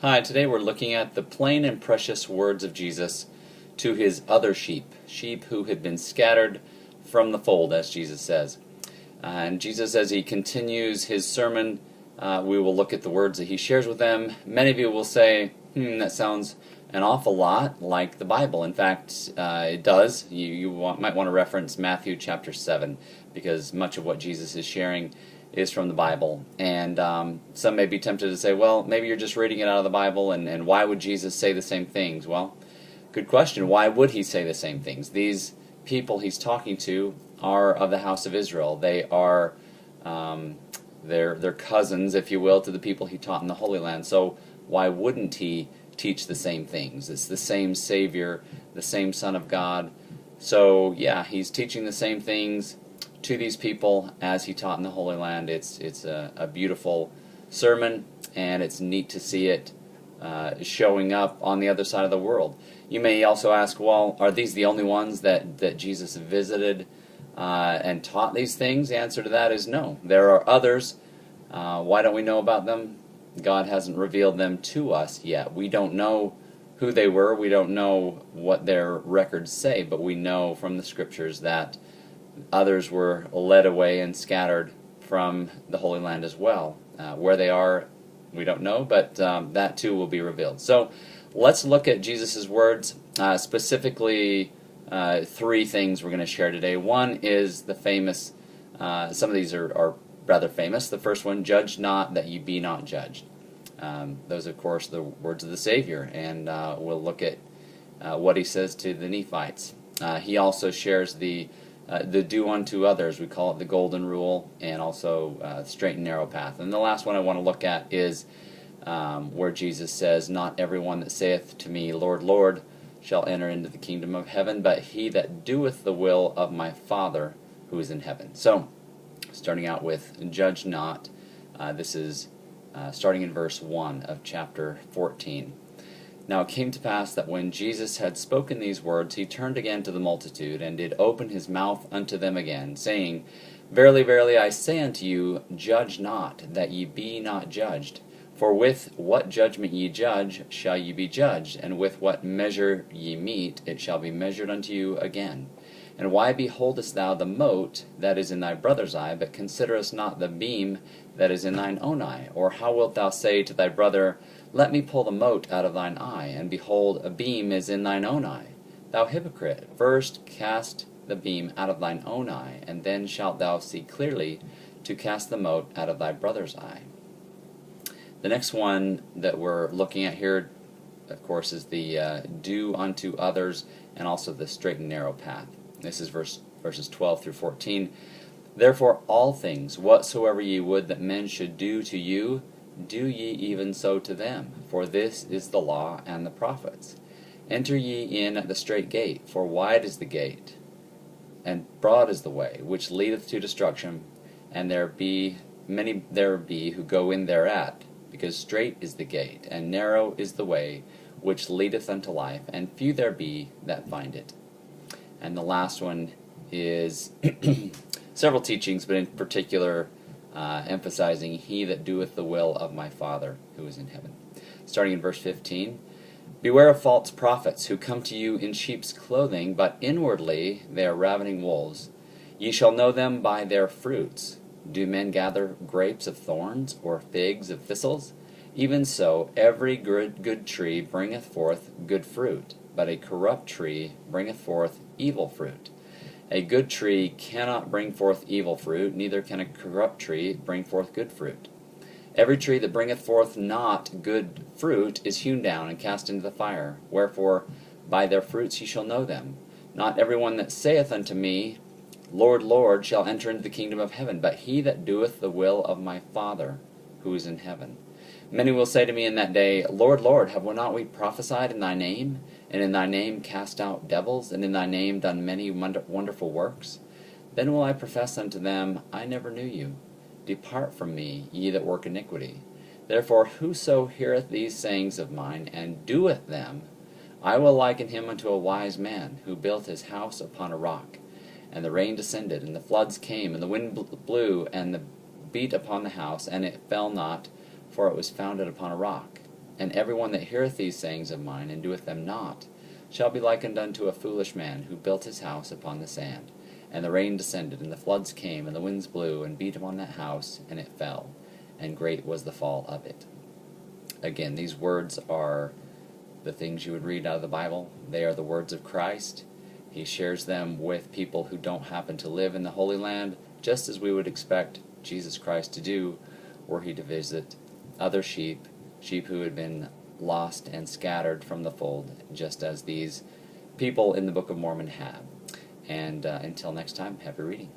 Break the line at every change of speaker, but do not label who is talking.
Hi, today we're looking at the plain and precious words of Jesus to his other sheep, sheep who had been scattered from the fold, as Jesus says. And Jesus, as he continues his sermon, we will look at the words that he shares with them. Many of you will say, that sounds an awful lot like the Bible. In fact, it does. Might want to reference Matthew chapter 7, because much of what Jesus is sharing is from the Bible. And some may be tempted to say, well, maybe you're just reading it out of the Bible, and why would Jesus say the same things? Well, good question. Why would he say the same things? These people he's talking to are of the house of Israel. They are they're cousins, if you will, to the people he taught in the Holy Land. So why wouldn't he teach the same things? It's the same Savior, the same Son of God. So yeah, he's teaching the same things to these people as he taught in the Holy Land. It's a beautiful sermon, and it's neat to see it showing up on the other side of the world. You may also ask, well, are these the only ones that Jesus visited and taught these things? The answer to that is no. There are others. Why don't we know about them? God hasn't revealed them to us yet. We don't know who they were. We don't know what their records say, but we know from the Scriptures that others were led away and scattered from the Holy Land as well. Where they are, we don't know, but that too will be revealed. So let's look at Jesus' words, specifically three things we're going to share today. One is the famous, some of these are rather famous. The first one, judge not that you be not judged. Those, of course, the words of the Savior, and we'll look at what he says to the Nephites. He also shares the do unto others. We call it the golden rule, and also straight and narrow path. And the last one I want to look at is where Jesus says, not everyone that saith to me, Lord, Lord, shall enter into the kingdom of heaven, but he that doeth the will of my Father who is in heaven. So, starting out with judge not, this is starting in verse 1 of chapter 14. Now it came to pass that when Jesus had spoken these words, he turned again to the multitude, and did open his mouth unto them again, saying, Verily, verily, I say unto you, judge not, that ye be not judged. For with what judgment ye judge, shall ye be judged, and with what measure ye mete, it shall be measured unto you again. And why beholdest thou the mote that is in thy brother's eye, but considerest not the beam that is in thine own eye? Or how wilt thou say to thy brother, Let me pull the mote out of thine eye, and behold, a beam is in thine own eye? Thou hypocrite, first cast the beam out of thine own eye, and then shalt thou see clearly to cast the mote out of thy brother's eye. The next one that we're looking at here, of course, is the do unto others, and also the straight and narrow path. This is verses 12 through 14. Therefore all things, whatsoever ye would that men should do to you, do ye even so to them. For this is the law and the prophets. Enter ye in at the strait gate, for wide is the gate, and broad is the way, which leadeth to destruction, and many there be who go in thereat. Because strait is the gate, and narrow is the way, which leadeth unto life, and few there be that find it. And the last one is several teachings, but in particular emphasizing, he that doeth the will of my Father who is in heaven. Starting in verse 15, Beware of false prophets, who come to you in sheep's clothing, but inwardly they are ravening wolves. Ye shall know them by their fruits. Do men gather grapes of thorns, or figs of thistles? Even so, every good tree bringeth forth good fruit, but a corrupt tree bringeth forth evil fruit. A good tree cannot bring forth evil fruit, neither can a corrupt tree bring forth good fruit. Every tree that bringeth forth not good fruit is hewn down and cast into the fire. Wherefore, by their fruits ye shall know them. Not every one that saith unto me, Lord, Lord, shall enter into the kingdom of heaven, but he that doeth the will of my Father who is in heaven. Many will say to me in that day, Lord, Lord, have not we prophesied in thy name, and in thy name cast out devils, and in thy name done many wonderful works? Then will I profess unto them, I never knew you. Depart from me, ye that work iniquity. Therefore whoso heareth these sayings of mine, and doeth them, I will liken him unto a wise man, who built his house upon a rock. And the rain descended, and the floods came, and the wind blew, and beat upon the house, and it fell not, for it was founded upon a rock. And every one that heareth these sayings of mine, and doeth them not, shall be likened unto a foolish man, who built his house upon the sand. And the rain descended, and the floods came, and the winds blew, and beat upon that house, and it fell, and great was the fall of it. Again, these words are the things you would read out of the Bible. They are the words of Christ. He shares them with people who don't happen to live in the Holy Land, just as we would expect Jesus Christ to do, were he to visit other sheep who had been lost and scattered from the fold, just as these people in the Book of Mormon have. And until next time, happy reading.